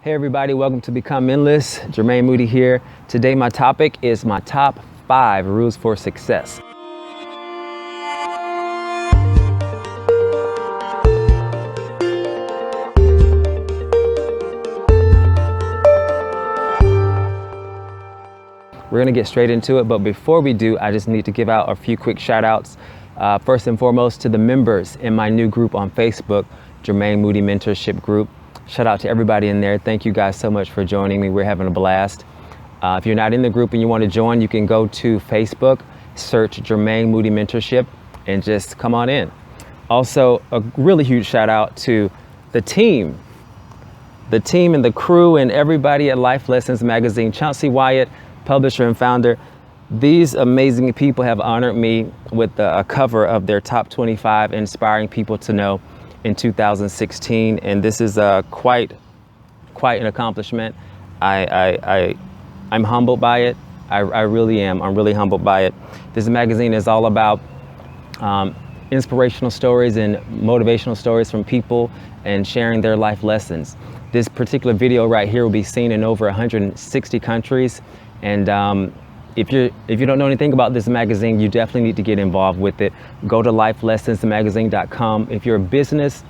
Hey everybody, welcome to Become Endless. Germaine, Moody here. Today my topic is my top 5 rules for success. We're gonna get straight into it, but before we do, I just need to give out a few quick shout outs. First and foremost to the members in my new group on Facebook, Germaine Moody Mentorship Group. Shout out to everybody in there. Thank you guys so much for joining me. We're having a blast. If you're not in the group and you want to join, you can go to Facebook, search Germaine Moody Mentorship, and just come on in. Also, a really huge shout out to the team and the crew and everybody at Life Lessons Magazine. Chauncey Wyatt, publisher and founder. These amazing people have honored me with a cover of their top 25 inspiring people to know in 2016, and this is quite an accomplishment. I'm humbled by it. I really am. I'm really humbled by it. This magazine is all about inspirational stories and motivational stories from people and sharing their life lessons. This particular video right here will be seen in over 160 countries, and if you don't know anything about this magazine, you definitely need to get involved with it. Go to lifelessonsmagazine.com. If you're a business,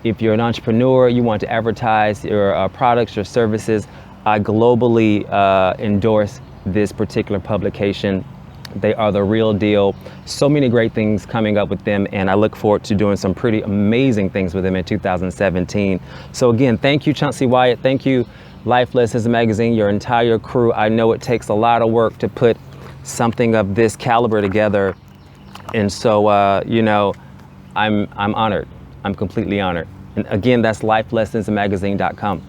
if you're an entrepreneur, you want to advertise your products, your services, I globally endorse this particular publication. They are the real deal. So many great things coming up with them, and I look forward to doing some pretty amazing things with them in 2017. So again, thank you, Chauncey Wyatt. Thank you, Life Lessons Magazine, your entire crew. I know it takes a lot of work to put something of this caliber together, and so I'm honored. I'm completely honored. And again, that's lifelessonsmagazine.com.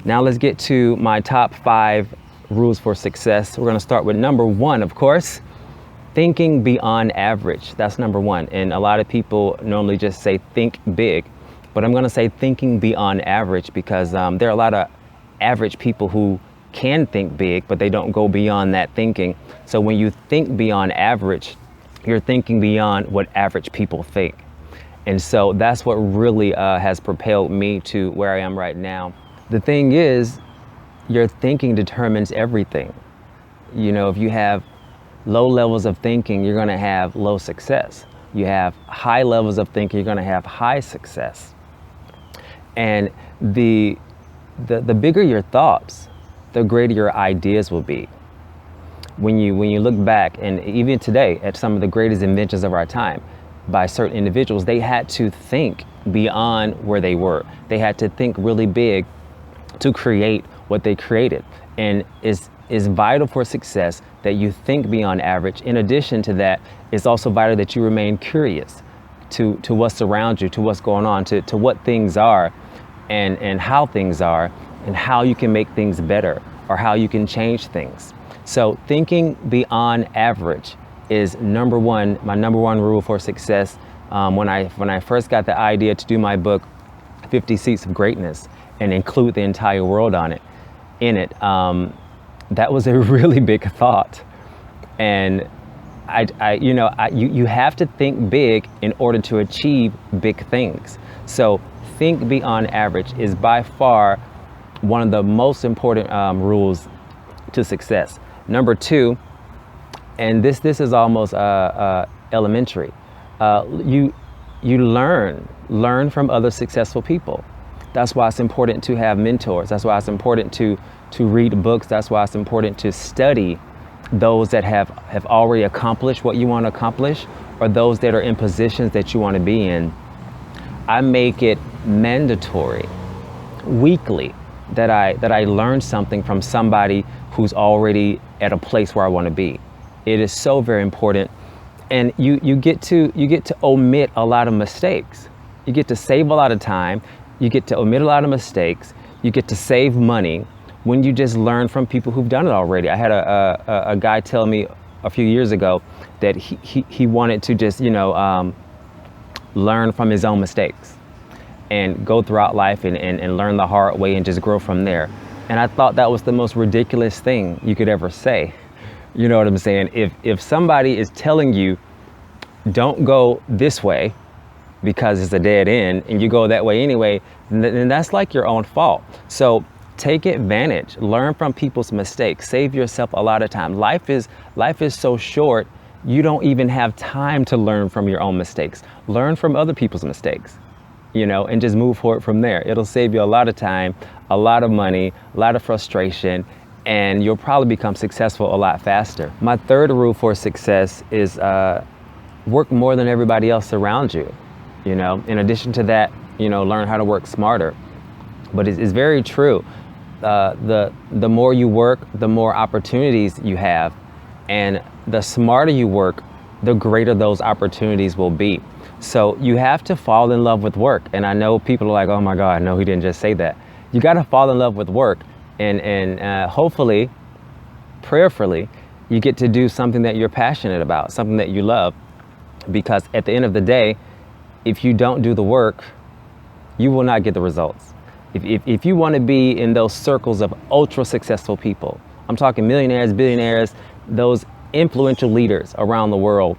Now let's get to my top 5 rules for success. We're going to start with number 1, of course, thinking beyond average. That's number 1. And a lot of people normally just say think big, but I'm going to say thinking beyond average because there are a lot of average people who can think big, but they don't go beyond that thinking. So when you think beyond average, you're thinking beyond what average people think. And so that's what really has propelled me to where I am right now. The thing is, your thinking determines everything. You know, if you have low levels of thinking, you're going to have low success. You have high levels of thinking, you're going to have high success. And the bigger your thoughts, the greater your ideas will be. When you look back, and even today, at some of the greatest inventions of our time by certain individuals, they had to think beyond where they were. They had to think really big to create what they created. And it's vital for success that you think beyond average. In addition to that, it's also vital that you remain curious to what's around you, to what's going on, to what things are, and how things are, and how you can make things better or how you can change things. So thinking beyond average is my number one rule for success. When I first got the idea to do my book, 50 Seats of Greatness, and include the entire world in it, that was a really big thought. And you have to think big in order to achieve big things. So think beyond average is by far one of the most important rules to success. Number 2, and this is almost elementary. You learn from other successful people. That's why it's important to have mentors. That's why it's important to read books. That's why it's important to study those that have already accomplished what you want to accomplish, or those that are in positions that you want to be in. I make it mandatory weekly that I learn something from somebody who's already at a place where I want to be. It is so very important. And you get to omit a lot of mistakes. You get to save a lot of time. You get to omit a lot of mistakes. You get to save money when you just learn from people who've done it already. I had a guy tell me a few years ago that he wanted to just learn from his own mistakes and go throughout life and learn the hard way and just grow from there. And I thought that was the most ridiculous thing you could ever say. You know what I'm saying? If somebody is telling you, don't go this way because it's a dead end, and you go that way anyway, then that's like your own fault. So take advantage, learn from people's mistakes, save yourself a lot of time. Life is so short, you don't even have time to learn from your own mistakes. Learn from other people's mistakes, and just move forward from there. It'll save you a lot of time, a lot of money, a lot of frustration, and you'll probably become successful a lot faster. My third rule for success is work more than everybody else around you. In addition to that, learn how to work smarter. But it's very true. The more you work, the more opportunities you have, and the smarter you work, the greater those opportunities will be. So you have to fall in love with work. And I know people are like, oh my God, no, he didn't just say that. You got to fall in love with work, and hopefully, prayerfully, you get to do something that you're passionate about, something that you love. Because at the end of the day, if you don't do the work, you will not get the results. If you want to be in those circles of ultra successful people, I'm talking millionaires, billionaires, those influential leaders around the world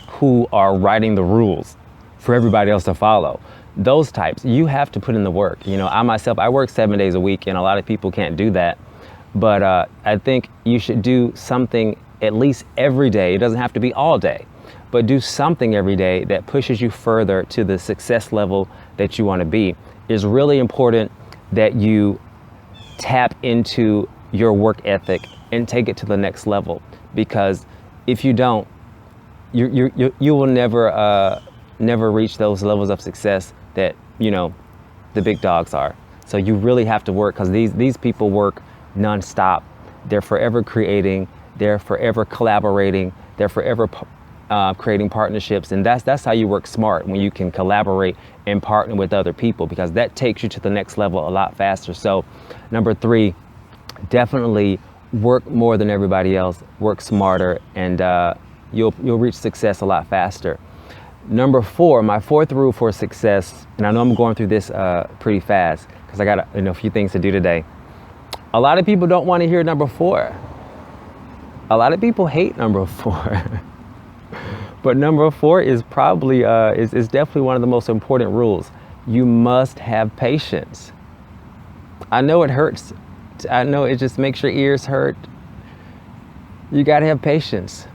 who are writing the rules for everybody else to follow, those types, you have to put in the work. I myself, I work 7 days a week, and a lot of people can't do that. But I think you should do something at least every day. It doesn't have to be all day, but do something every day that pushes you further to the success level that you want to be. It's really important that you tap into your work ethic and take it to the next level, because if you don't, you will never reach those levels of success that the big dogs are. So you really have to work, because these people work nonstop. They're forever creating, they're forever collaborating, they're forever creating partnerships, and that's how you work smart, when you can collaborate and partner with other people, because that takes you to the next level a lot faster. So number 3, definitely work more than everybody else, work smarter, and you'll reach success a lot faster. Number 4, my 4th rule for success, and I know I'm going through this pretty fast because I got a few things to do today. A lot of people don't want to hear number 4. A lot of people hate number 4. But number 4 is probably is definitely one of the most important rules. You must have patience. I know it hurts. I know it just makes your ears hurt. You got to have patience.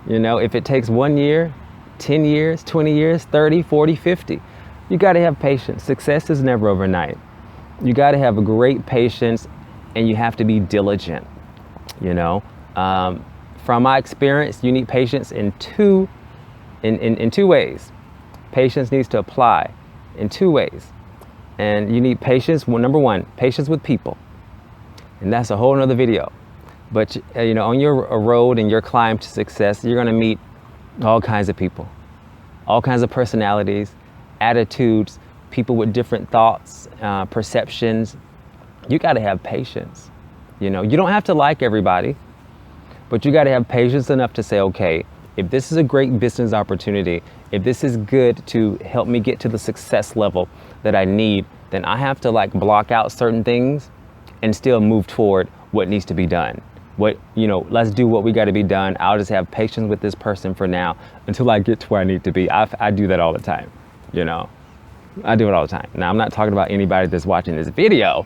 If it takes 1 year, 10 years, 20 years, 30, 40, 50, you got to have patience. Success is never overnight. You got to have a great patience, and you have to be diligent. From my experience, you need patience in two ways. Patience needs to apply in 2 ways. And you need patience, number 1, patience with people. And that's a whole nother video. But on your road and your climb to success, you're gonna meet all kinds of people, all kinds of personalities, attitudes, people with different thoughts, perceptions. You gotta have patience. You don't have to like everybody, but you gotta have patience enough to say, okay, if this is a great business opportunity, if this is good to help me get to the success level that I need, then I have to block out certain things and still move toward what needs to be done. Let's do what we got to be done. I'll just have patience with this person for now until I get to where I need to be. I do that all the time. I do it all the time. Now, I'm not talking about anybody that's watching this video,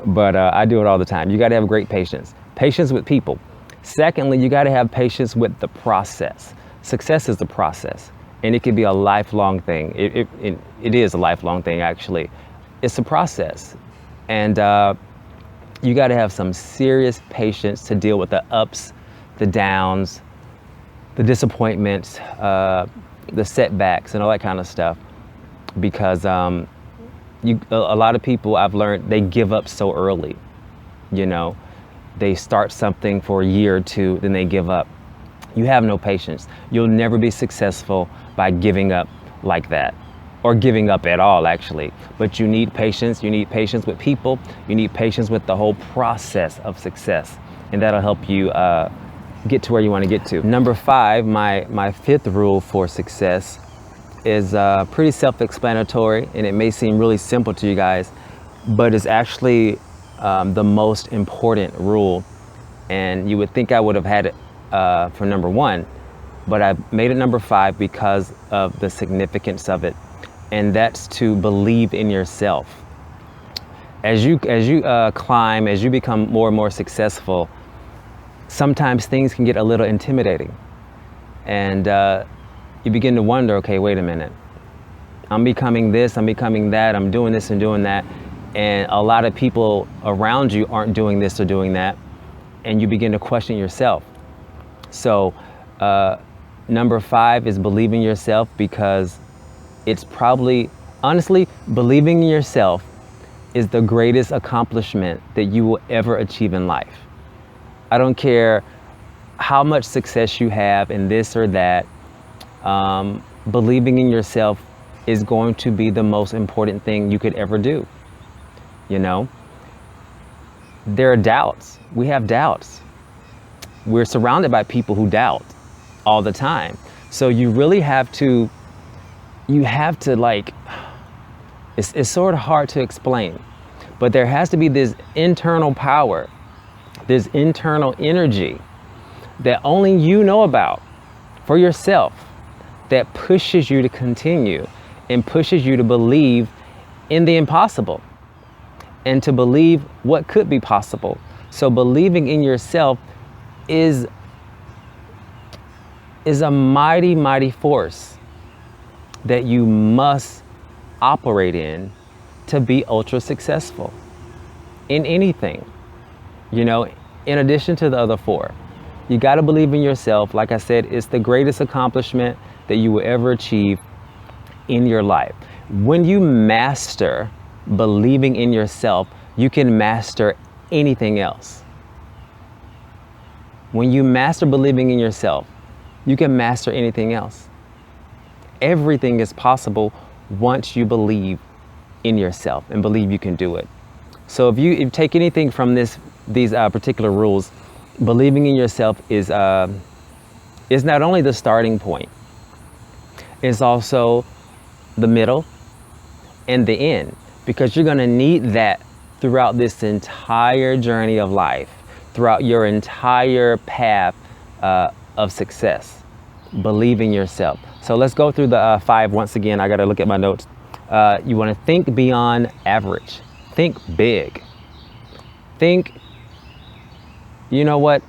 but I do it all the time. You got to have great patience. Patience with people. Secondly, you got to have patience with the process. Success is the process, and it can be a lifelong thing. It is a lifelong thing, actually. It's a process, and you got to have some serious patience to deal with the ups, the downs, the disappointments, the setbacks, and all that kind of stuff. Because a lot of people, I've learned, they give up so early. They start something for a year or 2, then they give up. You have no patience. You'll never be successful by giving up like that, or giving up at all, actually. But you need patience. You need patience with people. You need patience with the whole process of success, and that'll help you get to where you want to get to. Number 5, my 5th rule for success is pretty self-explanatory, and it may seem really simple to you guys, but it's actually the most important rule. And you would think I would have had it for number 1, but I made it number 5 because of the significance of it. And that's to believe in yourself. As you climb, as you become more and more successful, sometimes things can get a little intimidating, and you begin to wonder, okay, wait a minute, I'm becoming this, I'm becoming that, I'm doing this and doing that, and a lot of people around you aren't doing this or doing that, and you begin to question yourself. So number 5 is believing yourself, because it's probably, honestly, believing in yourself is the greatest accomplishment that you will ever achieve in life. I don't care how much success you have in this or that, believing in yourself is going to be the most important thing you could ever do. You know, there are doubts. We have doubts. We're surrounded by people who doubt all the time. So you really have to, like, it's sort of hard to explain, but there has to be this internal power, this internal energy that only you know about for yourself, that pushes you to continue and pushes you to believe in the impossible and to believe what could be possible. So believing in yourself is a mighty, mighty force that you must operate in to be ultra successful in anything. You know, in addition to the other 4, you got to believe in yourself. Like I said, it's the greatest accomplishment that you will ever achieve in your life. When you master believing in yourself, you can master anything else. When you master believing in yourself, you can master anything else. Everything is possible once you believe in yourself and believe you can do it. So if you take anything from these particular rules, believing in yourself is not only the starting point, it's also the middle and the end, because you're going to need that throughout this entire journey of life, throughout your entire path of success. Believe in yourself. So let's go through the 5 once again. I got to look at my notes. You want to think beyond average. Think big. Think, you know what?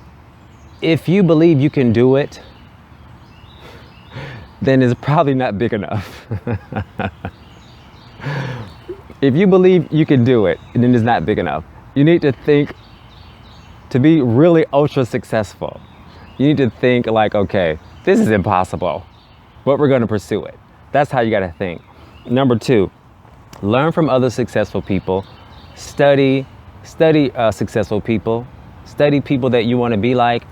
If you believe you can do it, then it's probably not big enough. If you believe you can do it, then it's not big enough. You need to think, to be really ultra successful, you need to think like, okay, this is impossible, but we're going to pursue it. That's how you got to think. Number 2, learn from other successful people. Study successful people. Study people that you want to be like,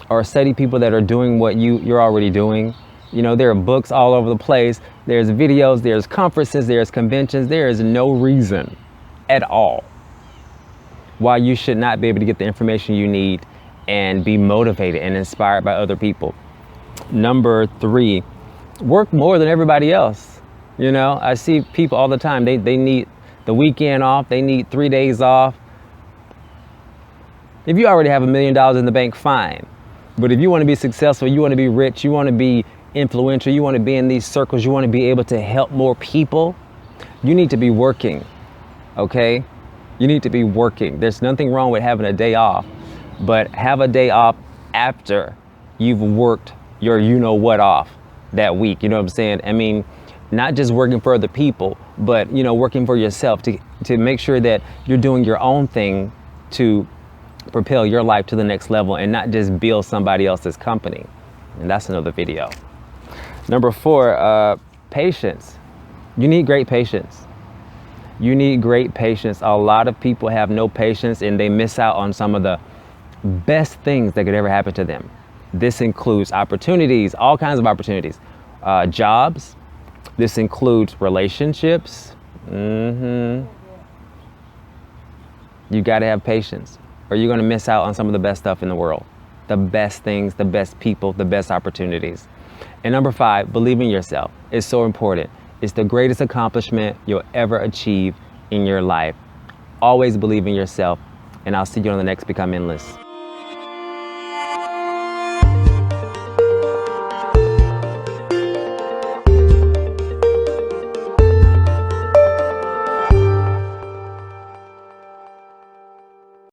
or study people that are doing what you're already doing. You know, there are books all over the place. There's videos, there's conferences, there's conventions. There is no reason at all why you should not be able to get the information you need and be motivated and inspired by other people. Number 3, work more than everybody else. You know, I see people all the time. They need the weekend off. They need 3 days off. If you already have $1 million in the bank, fine. But if you want to be successful, you want to be rich, you want to be influential, you want to be in these circles, you want to be able to help more people, you need to be working, okay? You need to be working. There's nothing wrong with having a day off, but have a day off after you've worked your you-know-what off that week, you know what I'm saying? I mean, not just working for other people, but, you know, working for yourself to make sure that you're doing your own thing to propel your life to the next level and not just build somebody else's company. And that's another video. Number 4, patience. You need great patience. You need great patience. A lot of people have no patience and they miss out on some of the best things that could ever happen to them. This includes opportunities, all kinds of opportunities, jobs. This includes relationships. You got to have patience, or you're going to miss out on some of the best stuff in the world. The best things, the best people, the best opportunities. And number 5, believe in yourself. It's so important. It's the greatest accomplishment you'll ever achieve in your life. Always believe in yourself, and I'll see you on the next Become Endless.